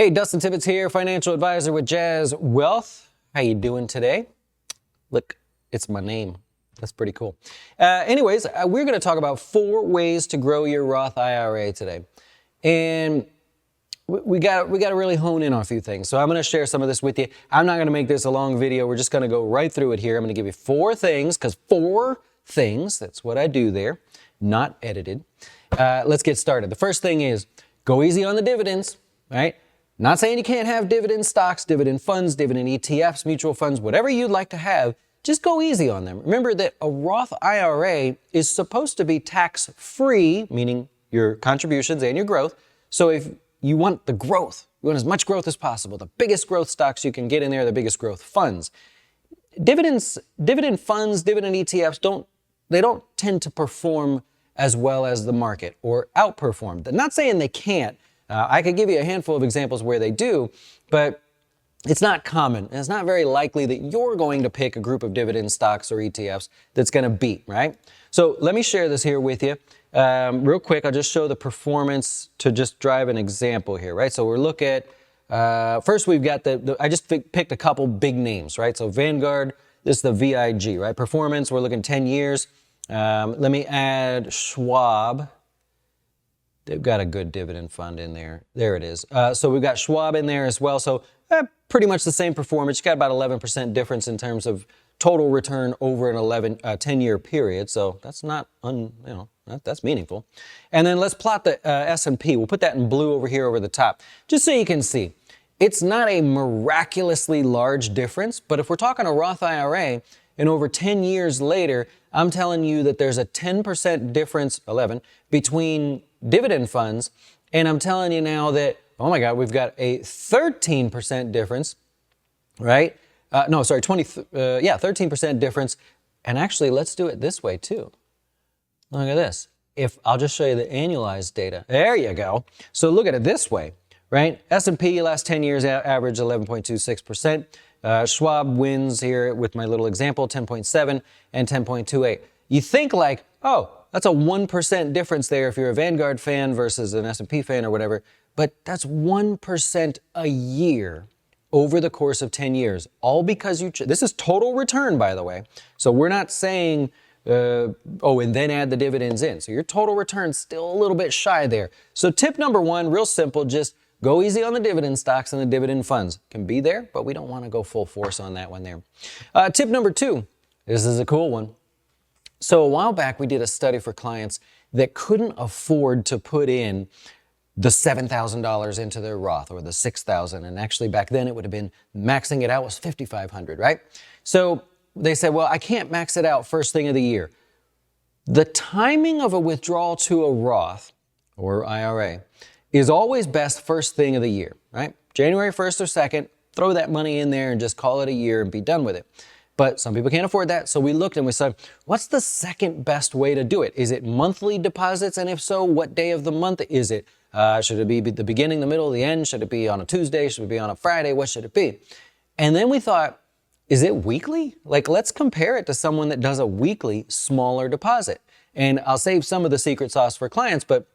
Hey, Dustin Tibbetts here, financial advisor with Jazz Wealth. How you doing today? Look, it's my name. That's pretty cool. Anyways, we're going to talk about 4 ways to grow your Roth IRA today. And we got to really hone in on a few things. So I'm going to share some of this with you. I'm not going to make this a long video. We're just going to go right through it here. I'm going to give you 4 things, because 4 things, that's what I do there, not edited. Let's get started. The first thing is go easy on the dividends, right? Not saying you can't have dividend stocks, dividend funds, dividend ETFs, mutual funds, whatever you'd like to have, just go easy on them. Remember that a Roth IRA is supposed to be tax-free, meaning your contributions and your growth. So if you want the growth, you want as much growth as possible, the biggest growth stocks you can get in there, the biggest growth funds. Dividend funds, dividend ETFs, don't tend to perform as well as the market or outperform. I'm not saying they can't. I could give you a handful of examples where they do, but it's not common. And it's not very likely that you're going to pick a group of dividend stocks or ETFs that's going to beat, right? So let me share this here with you. Real quick, I'll just show the performance to just drive an example here, right? So we're looking at, first we've got I just picked a couple big names, right? So Vanguard, this is the VIG, right? Performance, we're looking 10 years. Let me add Schwab. They've got a good dividend fund in there. There it is. So we've got Schwab in there as well. So pretty much the same performance. You got about 11% difference in terms of total return over an 10-year period. So that's not, that's meaningful. And then let's plot the S&P. We'll put that in blue over here over the top, just so you can see. It's not a miraculously large difference, but if we're talking a Roth IRA, and over 10 years later, I'm telling you that there's a 10% difference, 11, between dividend funds, and I'm telling you now that, oh my God, we've got a 13% difference, right? 13% difference. And actually, let's do it this way too. Look at this. I'll just show you the annualized data. There you go. So look at it this way, right? S&P last 10 years average 11.26%. Schwab wins here with my little example, 10.7 and 10.28. You think like, oh, that's a 1% difference there if you're a Vanguard fan versus an S&P fan or whatever, but that's 1% a year over the course of 10 years, all because this is total return, by the way. So we're not saying, and then add the dividends in. So your total return's still a little bit shy there. So tip number 1, real simple, just go easy on the dividend stocks and the dividend funds. Can be there, but we don't want to go full force on that one there. Tip number 2, this is a cool one. So a while back, we did a study for clients that couldn't afford to put in the $7,000 into their Roth or the $6,000. And actually back then it would have been maxing it out was $5,500, right? So they said, well, I can't max it out first thing of the year. The timing of a withdrawal to a Roth or IRA is always best first thing of the year, right? January 1st or 2nd, throw that money in there and just call it a year and be done with it. But some people can't afford that, so we looked and we said, what's the second best way to do it? Is it monthly deposits? And if so, what day of the month is it? Should it be the beginning, the middle, the end? Should it be on a Tuesday? Should it be on a Friday? What should it be? And then we thought, is it weekly? Like, let's compare it to someone that does a weekly smaller deposit. And I'll save some of the secret sauce for clients, but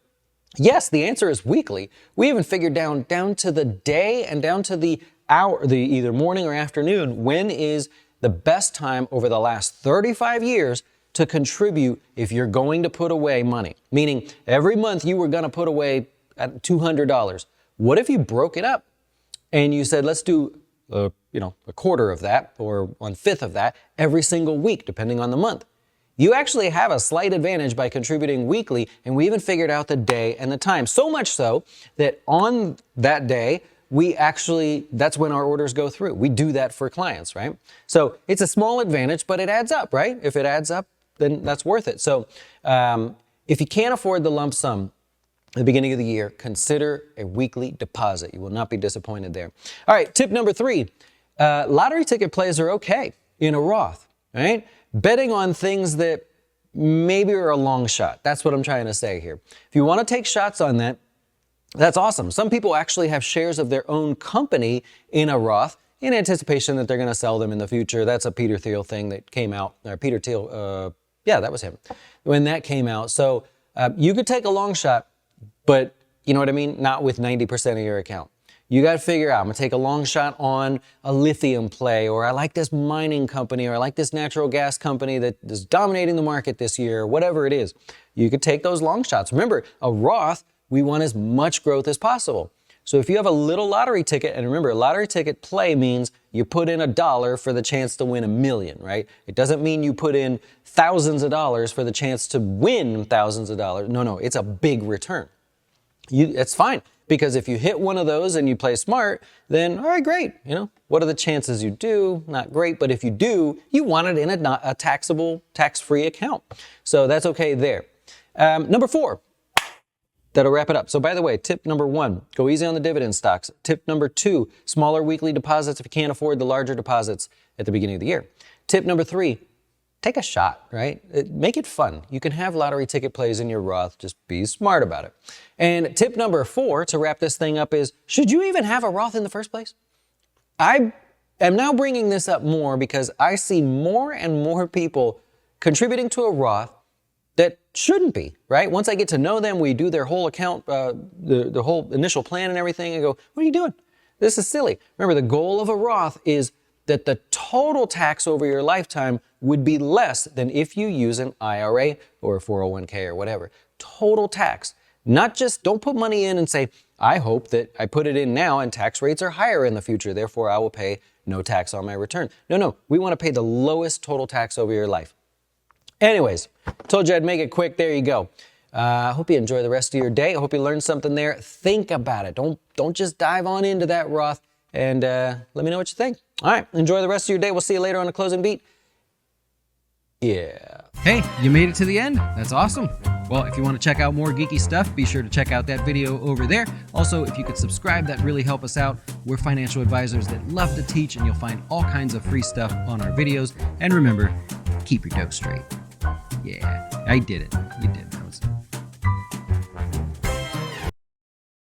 yes, the answer is weekly. We even figured down to the day and down to the hour, the either morning or afternoon, when is the best time over the last 35 years to contribute if you're going to put away money. Meaning every month you were going to put away at $200. What if you broke it up and you said, let's do a quarter of that or 1/5 of that every single week, depending on the month. You actually have a slight advantage by contributing weekly, and we even figured out the day and the time. So much so that on that day, that's when our orders go through. We do that for clients, right? So it's a small advantage, but it adds up, right? If it adds up, then that's worth it. So if you can't afford the lump sum at the beginning of the year, consider a weekly deposit. You will not be disappointed there. All right, tip number 3, lottery ticket plays are okay in a Roth, right? Betting on things that maybe are a long shot. That's what I'm trying to say here. If you want to take shots on that, that's awesome. Some people actually have shares of their own company in a Roth in anticipation that they're going to sell them in the future. That's a Peter Thiel thing that came out. Peter Thiel, that was him. When that came out. So you could take a long shot, but you know what I mean? Not with 90% of your account. You got to figure out, I'm going to take a long shot on a lithium play, or I like this mining company, or I like this natural gas company that is dominating the market this year, or whatever it is. You could take those long shots. Remember, a Roth, we want as much growth as possible. So if you have a little lottery ticket, and remember, a lottery ticket play means you put in $1 for the chance to win $1 million, right? It doesn't mean you put in thousands of dollars for the chance to win thousands of dollars. No, it's a big return. It's fine, because if you hit one of those and you play smart, then all right, great. What are the chances you do? Not great, but if you do, you want it in a taxable, tax-free account. So that's okay there. Number 4. That'll wrap it up. So by the way, tip number 1, go easy on the dividend stocks. Tip number 2, smaller weekly deposits if you can't afford the larger deposits at the beginning of the year. Tip number 3, take a shot, right? Make it fun. You can have lottery ticket plays in your Roth, just be smart about it. And tip number 4, to wrap this thing up, is should you even have a Roth in the first place? I am now bringing this up more because I see more and more people contributing to a Roth that shouldn't be, right? Once I get to know them, we do their whole account, the whole initial plan and everything, and go, what are you doing? This is silly. Remember, the goal of a Roth is that the total tax over your lifetime would be less than if you use an IRA or a 401k or whatever. Total tax. Not just, don't put money in and say, I hope that I put it in now and tax rates are higher in the future, therefore I will pay no tax on my return. No, we want to pay the lowest total tax over your life. Anyways, told you I'd make it quick. There you go. I hope you enjoy the rest of your day. I hope you learned something there. Think about it. Don't just dive on into that Roth, and let me know what you think. All right, enjoy the rest of your day. We'll see you later on the closing beat. Yeah. Hey, you made it to the end. That's awesome. Well, if you want to check out more geeky stuff, be sure to check out that video over there. Also, if you could subscribe, that really help us out. We're financial advisors that love to teach, and you'll find all kinds of free stuff on our videos. And remember, keep your dough straight. Yeah, I did it. You did it.